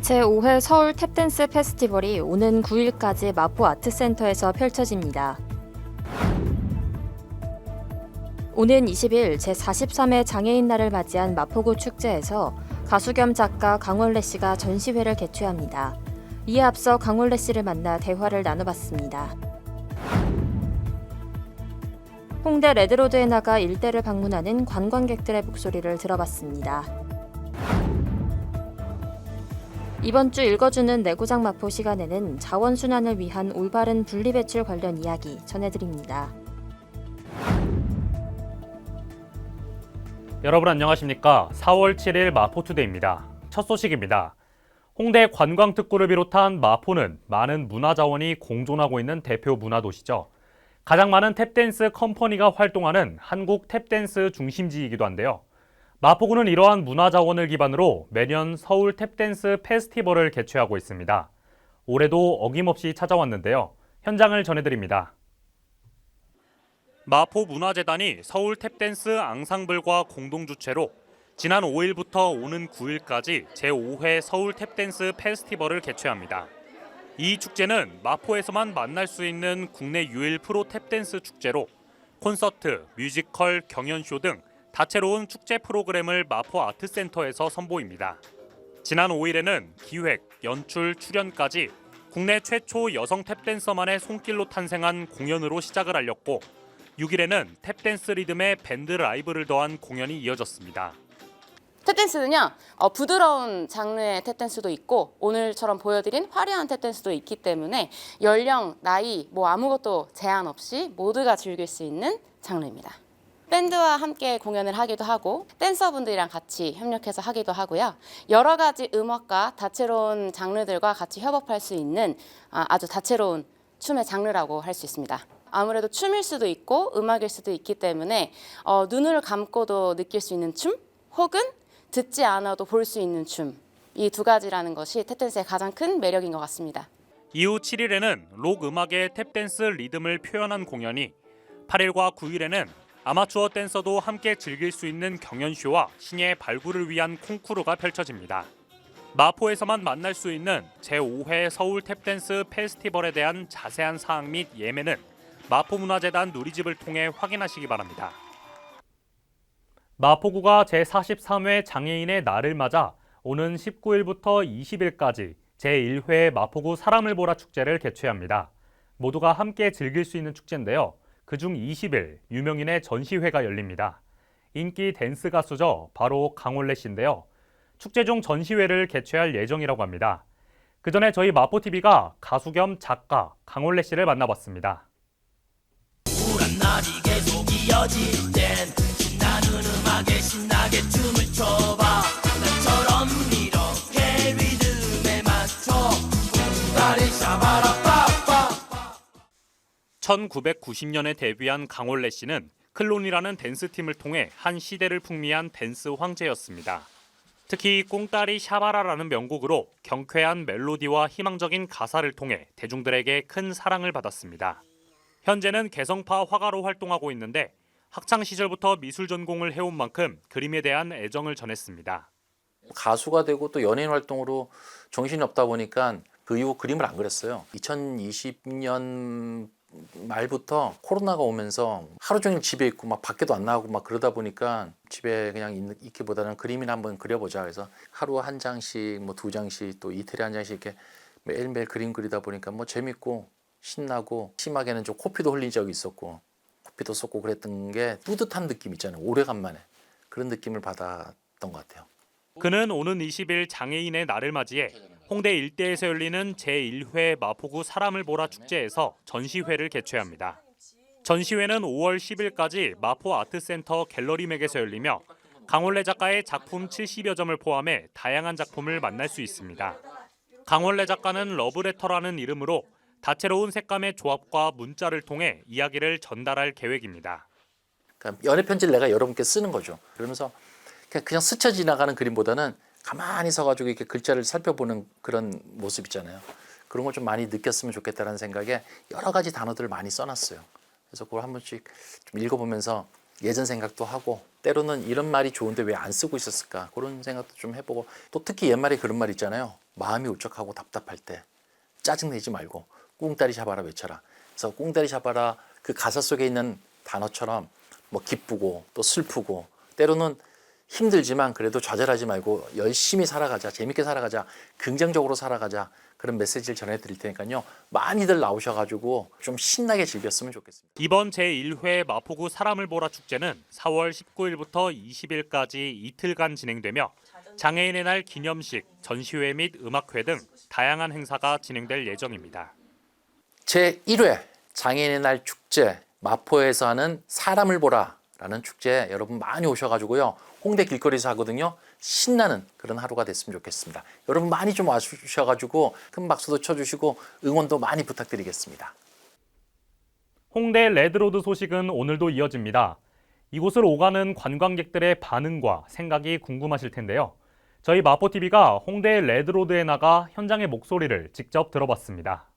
제5회 서울 탭댄스 페스티벌이 오는 9일까지 마포 아트센터에서 펼쳐집니다. 오는 20일 제43회 장애인 날을 맞이한 마포구 축제에서 가수 겸 작가 강원래 씨가 전시회를 개최합니다. 이에 앞서 강원래 씨를 만나 대화를 나눠봤습니다. 홍대 레드로드에 나가 일대를 방문하는 관광객들의 목소리를 들어봤습니다. 이번 주 읽어주는 내구장 마포 시간에는 자원순환을 위한 올바른 분리배출 관련 이야기 전해드립니다. 여러분 안녕하십니까? 4월 7일 마포투데이입니다. 첫 소식입니다. 홍대 관광특구를 비롯한 마포는 많은 문화자원이 공존하고 있는 대표 문화도시죠. 가장 많은 탭댄스 컴퍼니가 활동하는 한국 탭댄스 중심지이기도 한데요. 마포구는 이러한 문화자원을 기반으로 매년 서울 탭댄스 페스티벌을 개최하고 있습니다. 올해도 어김없이 찾아왔는데요. 현장을 전해드립니다. 마포문화재단이 서울 탭댄스 앙상블과 공동주최로 지난 5일부터 오는 9일까지 제5회 서울 탭댄스 페스티벌을 개최합니다. 이 축제는 마포에서만 만날 수 있는 국내 유일 프로 탭댄스 축제로 콘서트, 뮤지컬, 경연쇼 등 다채로운 축제 프로그램을 마포 아트센터에서 선보입니다. 지난 5일에는 기획, 연출, 출연까지 국내 최초 여성 탭댄서만의 손길로 탄생한 공연으로 시작을 알렸고 6일에는 탭댄스 리듬에 밴드 라이브를 더한 공연이 이어졌습니다. 탭댄스는요, 부드러운 장르의 탭댄스도 있고 오늘처럼 보여드린 화려한 탭댄스도 있기 때문에 연령, 나이, 아무것도 제한 없이 모두가 즐길 수 있는 장르입니다. 밴드와 함께 공연을 하기도 하고 댄서분들이랑 같이 협력해서 하기도 하고요. 여러 가지 음악과 다채로운 장르들과 같이 협업할 수 있는 아주 다채로운 춤의 장르라고 할 수 있습니다. 아무래도 춤일 수도 있고 음악일 수도 있기 때문에 눈을 감고도 느낄 수 있는 춤 혹은 듣지 않아도 볼 수 있는 춤, 이 두 가지라는 것이 탭댄스의 가장 큰 매력인 것 같습니다. 이후 7일에는 록 음악의 탭댄스 리듬을 표현한 공연이, 8일과 9일에는 아마추어 댄서도 함께 즐길 수 있는 경연쇼와 신예 발굴을 위한 콩쿠르가 펼쳐집니다. 마포에서만 만날 수 있는 제5회 서울 탭댄스 페스티벌에 대한 자세한 사항 및 예매는 마포문화재단 누리집을 통해 확인하시기 바랍니다. 마포구가 제43회 장애인의 날을 맞아 오는 19일부터 20일까지 제1회 마포구 사람을 보라 축제를 개최합니다. 모두가 함께 즐길 수 있는 축제인데요. 그중 20일 유명인의 전시회가 열립니다. 인기 댄스 가수죠. 바로 강원래 씨인데요. 축제 중 전시회를 개최할 예정이라고 합니다. 그 전에 저희 마포TV가 가수 겸 작가 강원래 씨를 만나봤습니다. 우울한 날이 계속 이어질 땐 신나는 음악에 신나게 춤을 춰봐. 나처럼 이렇게 리듬에 맞춰 다리 샤바라빠빠. 1990년에 데뷔한 강원래 씨는 클론이라는 댄스팀을 통해 한 시대를 풍미한 댄스 황제였습니다. 특히 꽁따리 샤바라라는 명곡으로 경쾌한 멜로디와 희망적인 가사를 통해 대중들에게 큰 사랑을 받았습니다. 현재는 개성파 화가로 활동하고 있는데 학창 시절부터 미술 전공을 해온 만큼 그림에 대한 애정을 전했습니다. 가수가 되고 또 연예인 활동으로 정신이 없다 보니까 그 이후 그림을 안 그렸어요. 2020년 말부터 코로나가 오면서 하루 종일 집에 있고 막 밖에도 안 나가고 막 그러다 보니까 집에 그냥 있기보다는 그림이나 한번 그려보자. 그래서 하루 한 장씩, 두 장씩, 또 이틀에 한 장씩 이렇게 매일매일 그림 그리다 보니까 재밌고 신나고, 심하게는 좀 코피도 흘린 적이 있었고 코피도 쏟고 그랬던 게 뿌듯한 느낌 있잖아요. 오래간만에 그런 느낌을 받았던 것 같아요. 그는 오는 20일 장애인의 날을 맞이해 홍대 일대에서 열리는 제1회 마포구 사람을 보라 축제에서 전시회를 개최합니다. 전시회는 5월 10일까지 마포 아트센터 갤러리맥에서 열리며 강원래 작가의 작품 70여 점을 포함해 다양한 작품을 만날 수 있습니다. 강원래 작가는 러브레터라는 이름으로 다채로운 색감의 조합과 문자를 통해 이야기를 전달할 계획입니다. 그러니까 연애 편지를 내가 여러분께 쓰는 거죠. 그러면서 그냥 스쳐 지나가는 그림보다는 가만히 서가지고 이렇게 글자를 살펴보는 그런 모습 있잖아요. 그런 걸 좀 많이 느꼈으면 좋겠다는 생각에 여러 가지 단어들을 많이 써놨어요. 그래서 그걸 한 번씩 좀 읽어보면서 예전 생각도 하고 때로는 이런 말이 좋은데 왜 안 쓰고 있었을까 그런 생각도 좀 해보고 또 특히 옛말에 그런 말 있잖아요. 마음이 울적하고 답답할 때 짜증내지 말고 꿍따리 잡아라 외쳐라. 그래서 꿍따리 잡아라 그 가사 속에 있는 단어처럼 뭐 기쁘고 또 슬프고 때로는 힘들지만 그래도 좌절하지 말고 열심히 살아가자, 재밌게 살아가자, 긍정적으로 살아가자 그런 메시지를 전해드릴 테니까요. 많이들 나오셔가지고 좀 신나게 즐겼으면 좋겠습니다. 이번 제1회 마포구 사람을 보라 축제는 4월 19일부터 20일까지 이틀간 진행되며 장애인의 날 기념식, 전시회 및 음악회 등 다양한 행사가 진행될 예정입니다. 제1회 장애인의 날 축제 마포에서 하는 사람을 보라라는 축제 여러분 많이 오셔가지고요. 홍대 길거리에서 하거든요. 신나는 그런 하루가 됐으면 좋겠습니다. 여러분 많이 좀 와주셔가지고 큰 박수도 쳐주시고 응원도 많이 부탁드리겠습니다. 홍대 레드로드 소식은 오늘도 이어집니다. 이곳을 오가는 관광객들의 반응과 생각이 궁금하실 텐데요. 저희 마포TV가 홍대 레드로드에 나가 현장의 목소리를 직접 들어봤습니다.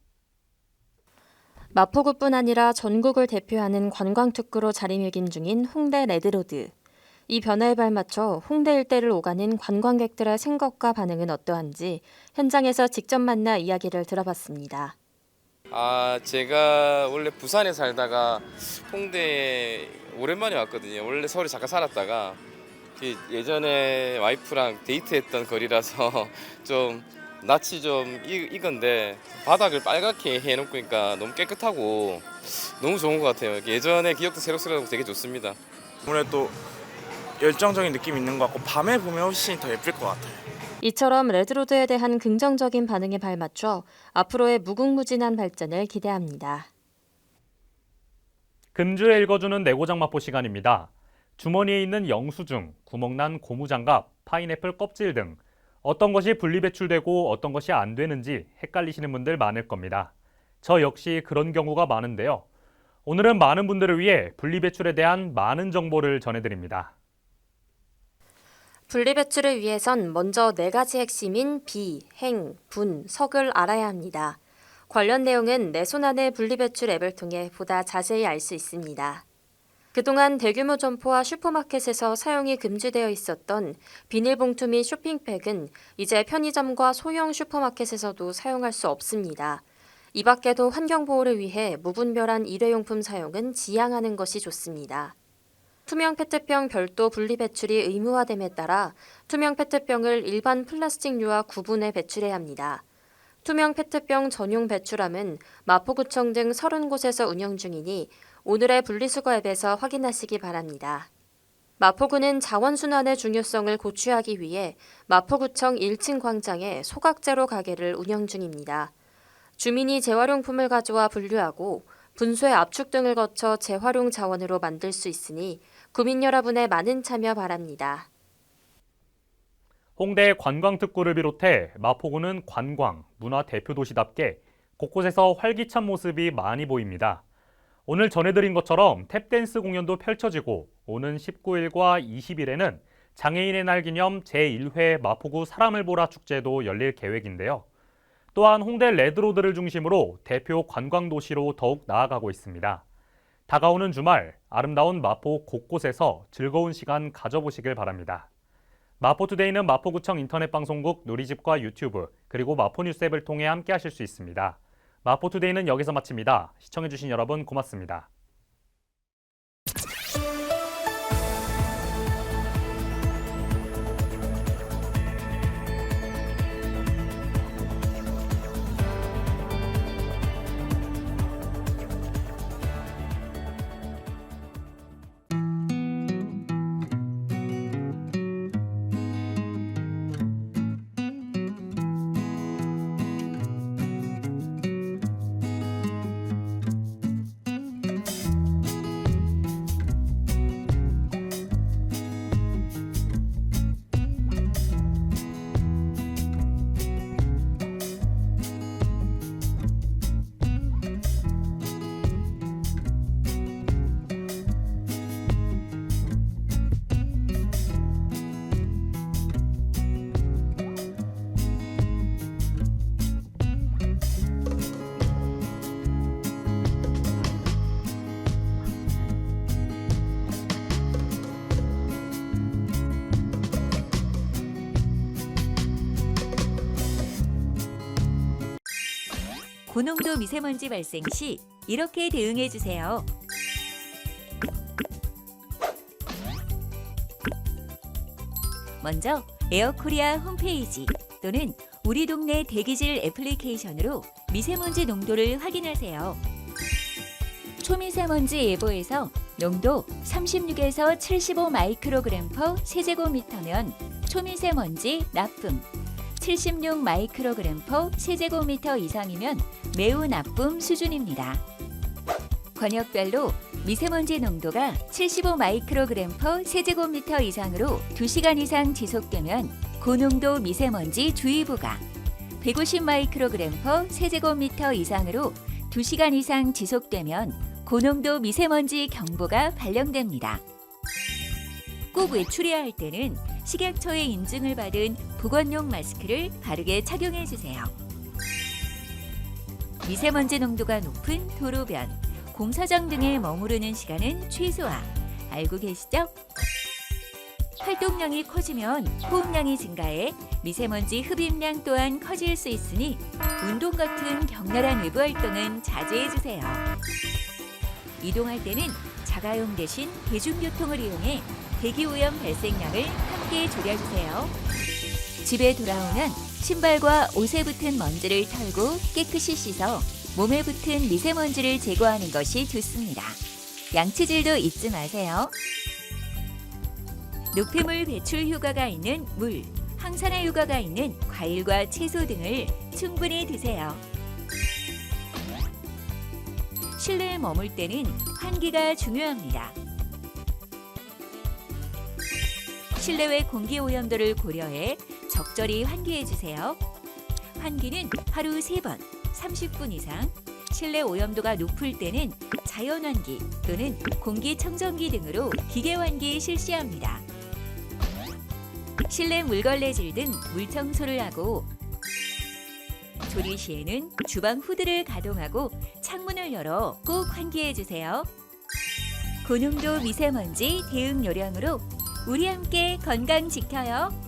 마포구뿐 아니라 전국을 대표하는 관광특구로 자리매김 중인 홍대 레드로드. 이 변화에 발맞춰 홍대 일대를 오가는 관광객들의 생각과 반응은 어떠한지 현장에서 직접 만나 이야기를 들어봤습니다. 제가 원래 부산에 살다가 홍대에 오랜만에 왔거든요. 원래 서울에 잠깐 살았다가 예전에 와이프랑 데이트했던 거리라서 좀 낯이 좀 익은데 바닥을 빨갛게 해놓으니까 너무 깨끗하고 너무 좋은 것 같아요. 예전의 기억도 새록새록하고 되게 좋습니다. 아무래도 열정적인 느낌이 있는 것 같고 밤에 보면 훨씬 더 예쁠 것 같아요. 이처럼 레드로드에 대한 긍정적인 반응에 발맞춰 앞으로의 무궁무진한 발전을 기대합니다. 금주에 읽어주는 내고장 마포 시간입니다. 주머니에 있는 영수증, 구멍난 고무장갑, 파인애플 껍질 등 어떤 것이 분리배출되고 어떤 것이 안 되는지 헷갈리시는 분들 많을 겁니다. 저 역시 그런 경우가 많은데요. 오늘은 많은 분들을 위해 분리배출에 대한 많은 정보를 전해드립니다. 분리배출을 위해선 먼저 4가지 핵심인 비, 행, 분, 석을 알아야 합니다. 관련 내용은 내 손 안의 분리배출 앱을 통해 보다 자세히 알 수 있습니다. 그동안 대규모 점포와 슈퍼마켓에서 사용이 금지되어 있었던 비닐봉투 및 쇼핑백은 이제 편의점과 소형 슈퍼마켓에서도 사용할 수 없습니다. 이 밖에도 환경보호를 위해 무분별한 일회용품 사용은 지양하는 것이 좋습니다. 투명 페트병 별도 분리배출이 의무화됨에 따라 투명 페트병을 일반 플라스틱류와 구분해 배출해야 합니다. 투명 페트병 전용 배출함은 마포구청 등 30곳에서 운영 중이니 오늘의 분리수거 앱에서 확인하시기 바랍니다. 마포구는 자원순환의 중요성을 고취하기 위해 마포구청 1층 광장에 소각제로 가게를 운영 중입니다. 주민이 재활용품을 가져와 분류하고 분쇄 압축 등을 거쳐 재활용 자원으로 만들 수 있으니 구민 여러분의 많은 참여 바랍니다. 홍대 관광특구를 비롯해 마포구는 관광, 문화 대표도시답게 곳곳에서 활기찬 모습이 많이 보입니다. 오늘 전해드린 것처럼 탭댄스 공연도 펼쳐지고 오는 19일과 20일에는 장애인의 날 기념 제1회 마포구 사람을 보라 축제도 열릴 계획인데요. 또한 홍대 레드로드를 중심으로 대표 관광도시로 더욱 나아가고 있습니다. 다가오는 주말 아름다운 마포 곳곳에서 즐거운 시간 가져보시길 바랍니다. 마포투데이는 마포구청 인터넷 방송국 누리집과 유튜브 그리고 마포뉴스 앱을 통해 함께 하실 수 있습니다. 마포투데이는 여기서 마칩니다. 시청해주신 여러분 고맙습니다. 고농도 미세먼지 발생 시 이렇게 대응해 주세요. 먼저 에어코리아 홈페이지 또는 우리 동네 대기질 애플리케이션으로 미세먼지 농도를 확인하세요. 초미세먼지 예보에서 농도 36에서 75 마이크로그램 퍼 세제곱미터면 초미세먼지 나쁨, 76 마이크로그램 퍼 세제곱미터 이상이면 매우 나쁨 수준입니다. 권역별로 미세먼지 농도가 75 마이크로그램 퍼 세제곱미터 이상으로 2시간 이상 지속되면 고농도 미세먼지 주의보가, 150 마이크로그램 퍼 세제곱미터 이상으로 2시간 이상 지속되면 고농도 미세먼지 경보가 발령됩니다. 꼭 외출해야 할 때는 식약처의 인증을 받은 보건용 마스크를 바르게 착용해 주세요. 미세먼지 농도가 높은 도로변, 공사장 등에 머무르는 시간은 최소화. 알고 계시죠? 활동량이 커지면 호흡량이 증가해 미세먼지 흡입량 또한 커질 수 있으니 운동 같은 격렬한 외부 활동은 자제해 주세요. 이동할 때는 자가용 대신 대중교통을 이용해 대기오염 발생량을 함께 줄여주세요. 집에 돌아오면 신발과 옷에 붙은 먼지를 털고 깨끗이 씻어 몸에 붙은 미세먼지를 제거하는 것이 좋습니다. 양치질도 잊지 마세요. 노폐물 배출 효과가 있는 물, 항산화 효과가 있는 과일과 채소 등을 충분히 드세요. 실내에 머물 때는 환기가 중요합니다. 실내외 공기 오염도를 고려해 적절히 환기해 주세요. 환기는 하루 3번, 30분 이상, 실내 오염도가 높을 때는 자연환기 또는 공기청정기 등으로 기계환기 실시합니다. 실내 물걸레질 등 물청소를 하고 조리 시에는 주방 후드를 가동하고 창문을 열어 꼭 환기해 주세요. 고농도 미세먼지 대응 요령으로 우리 함께 건강 지켜요.